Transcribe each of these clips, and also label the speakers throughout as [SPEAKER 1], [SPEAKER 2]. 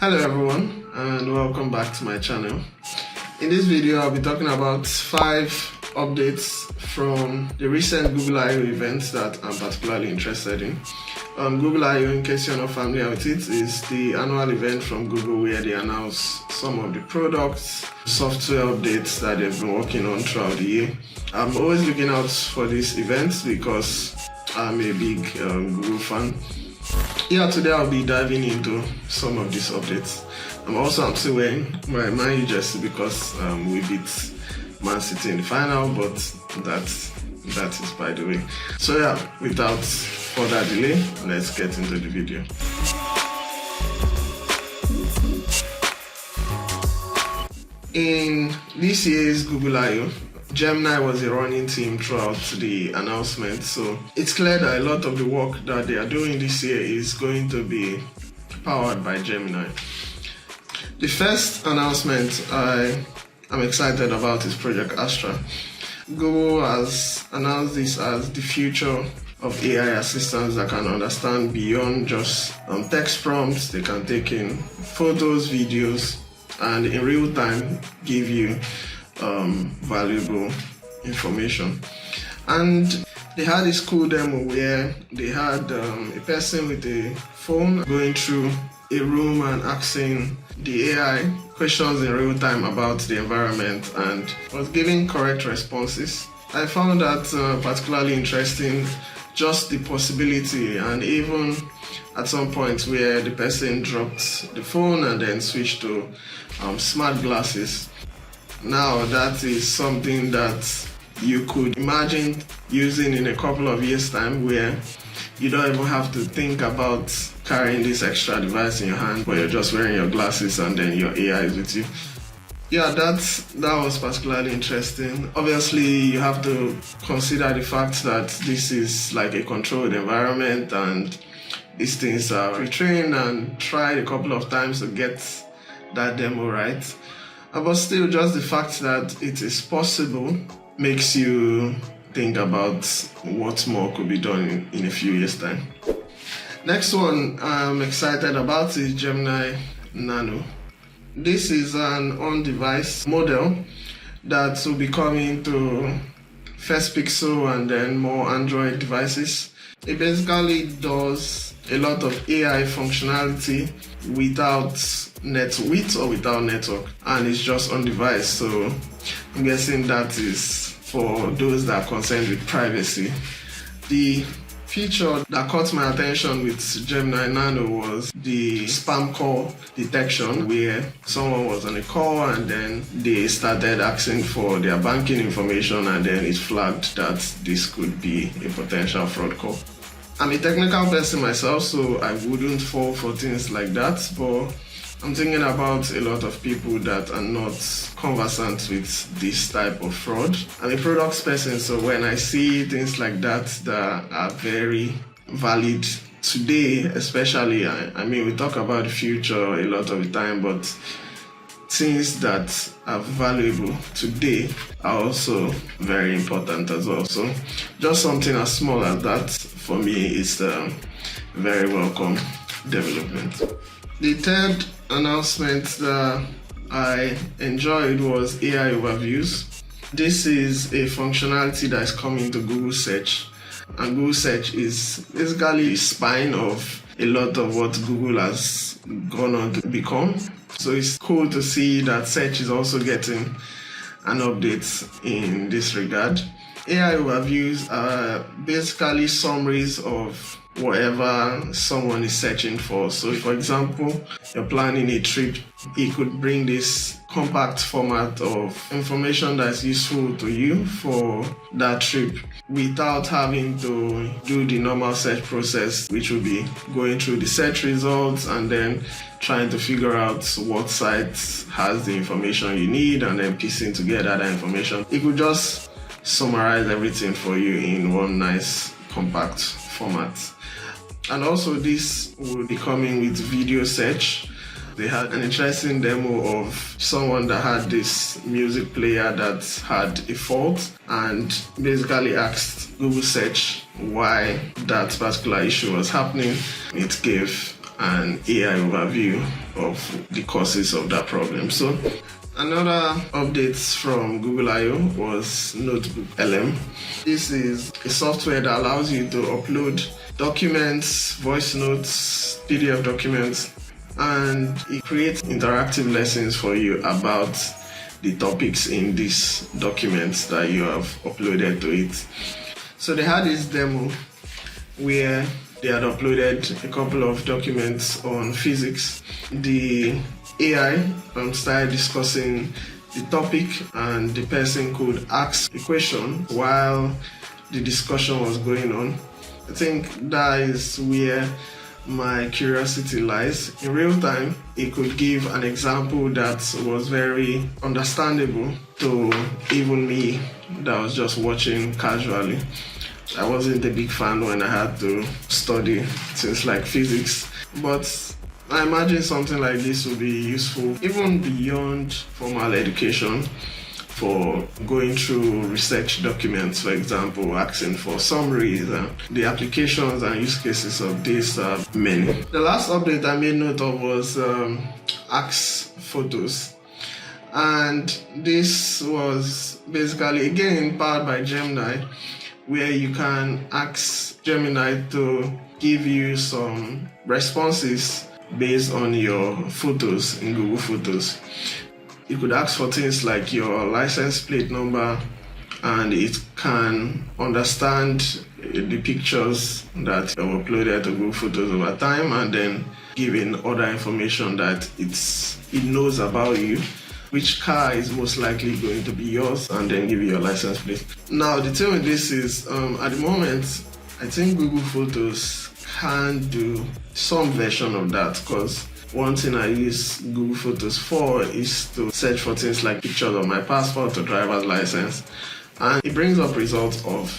[SPEAKER 1] Hello everyone and welcome back to my channel. In this video I'll be talking about 5 updates from the recent Google I/O events that I'm particularly interested in. Google I/O, in case you're not familiar with it, is the annual event from Google where they announce some of the products, software updates that they've been working on throughout the year. I'm always looking out for these events because I'm a big Google fan. Yeah, today I'll be diving into some of these updates. I'm still wearing my Man U jersey because we beat Man City in the final, but that is by the way. So yeah, without further delay, let's get into the video. In this year's Google I/O, Gemini was a running theme throughout the announcement, so it's clear that a lot of the work that they are doing this year is going to be powered by Gemini. The first announcement I am excited about is Project Astra. Google has announced this as the future of AI assistants that can understand beyond just text prompts. They can take in photos, videos, and in real time give you valuable information. And they had this cool demo where they had a person with a phone going through a room and asking the AI questions in real time about the environment and was giving correct responses. I found that particularly interesting, just the possibility, and even at some point where the person dropped the phone and then switched to smart glasses. Now that is something that you could imagine using in a couple of years' time, where you don't even have to think about carrying this extra device in your hand, where you're just wearing your glasses and then your AI is with you. Yeah, that was particularly interesting. Obviously, you have to consider the fact that this is like a controlled environment and these things are retrained and tried a couple of times to get that demo right. But still, just the fact that it is possible makes you think about what more could be done in a few years' time. Next one I'm excited about is Gemini Nano. This is an on-device model that will be coming to first Pixel and then more Android devices. It basically does a lot of AI functionality without network, and it's just on device. So I'm guessing that is for those that are concerned with privacy. The feature that caught my attention with Gemini Nano was the spam call detection, where someone was on a call and then they started asking for their banking information, and then it flagged that this could be a potential fraud call. I'm a technical person myself, so I wouldn't fall for things like that, but I'm thinking about a lot of people that are not conversant with this type of fraud. I'm a products person, so when I see things like that are very valid today, especially, I mean, we talk about the future a lot of the time, but things that are valuable today are also very important as well. So just something as small as that, for me, is a very welcome development. The third announcement that I enjoyed was AI overviews. This is a functionality that is coming to Google Search, and Google Search is basically the spine of a lot of what Google has gone on to become. So it's cool to see that Search is also getting an update in this regard. AI overviews are basically summaries of whatever someone is searching for. So for example, you're planning a trip, it could bring this compact format of information that's useful to you for that trip without having to do the normal search process, which will be going through the search results and then trying to figure out what site has the information you need and then piecing together that information. It could just summarize everything for you in one nice compact format. And also this will be coming with video search. They had an interesting demo of someone that had this music player that had a fault and basically asked Google Search why that particular issue was happening. It gave an AI overview of the causes of that problem. So another update from Google I/O was NotebookLM. This is a software that allows you to upload documents, voice notes, PDF documents, and it creates interactive lessons for you about the topics in these documents that you have uploaded to it. So they had this demo where they had uploaded a couple of documents on physics. The AI started discussing the topic, and the person could ask a question while the discussion was going on. I think that is where my curiosity lies. In real time, it could give an example that was very understandable to even me that was just watching casually. I wasn't a big fan when I had to study things like physics, but I imagine something like this would be useful even beyond formal education, for going through research documents, for example, asking for summaries. The applications and use cases of this are many. The last update I made note of was Ask Photos. And this was basically, again, powered by Gemini, where you can ask Gemini to give you some responses based on your photos in Google Photos. You could ask for things like your license plate number, and it can understand the pictures that you have uploaded to Google Photos over time, and then giving other information that it knows about you, which car is most likely going to be yours, and then give you your license plate. Now, the thing with this is, at the moment, I think Google Photos can do some version of that, because one thing I use Google Photos for is to search for things like pictures of my passport or driver's license, and it brings up results of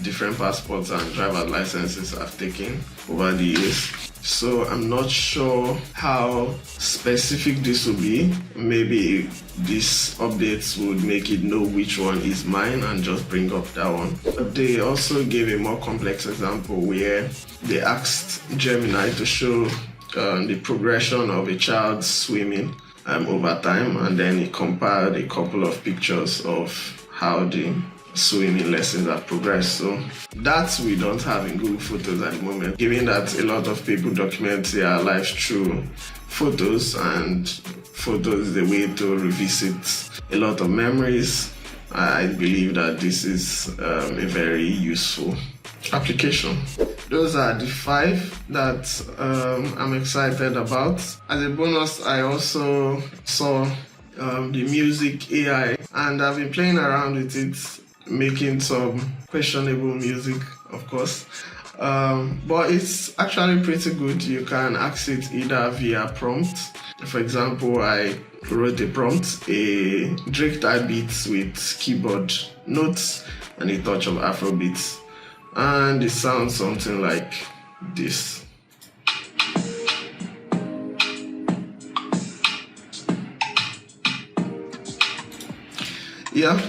[SPEAKER 1] different passports and driver's licenses I've taken over the years. So I'm not sure how specific this will be. Maybe these updates would make it know which one is mine and just bring up that one. But they also gave a more complex example where they asked Gemini to show the progression of a child swimming over time, and then it compiled a couple of pictures of how the swimming lessons have progressed. So that we don't have in Google Photos at the moment, given that a lot of people document their lives through photos, and photos is a way to revisit a lot of memories. I believe that this is a very useful application. Those are the 5 that I'm excited about. As a bonus, I also saw the music AI, and I've been playing around with it, making some questionable music, of course. But it's actually pretty good. You can ask it either via prompt. For example, I wrote a prompt, a Drake type beats with keyboard notes and a touch of Afrobeats. And it sounds something like this. Yeah,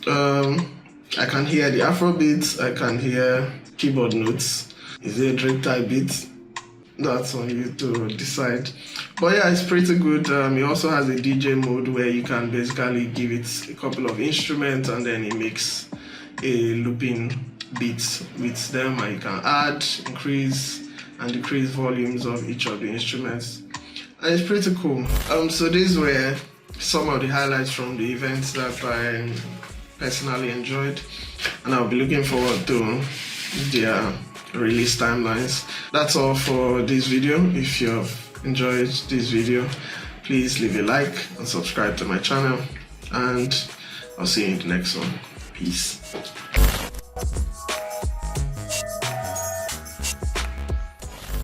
[SPEAKER 1] I can hear the Afrobeats, I can hear keyboard notes. Is it a Drake type beat? That's on you to decide. But yeah, it's pretty good. It also has a DJ mode where you can basically give it a couple of instruments, and then it makes a looping beats with them, and you can add, increase and decrease volumes of each of the instruments, and it's pretty cool. So these were some of the highlights from the events that I personally enjoyed, and I'll be looking forward to their release timelines. That's all for this video. If you've enjoyed this video, please leave a like and subscribe to my channel, and I'll see you in the next one. Peace.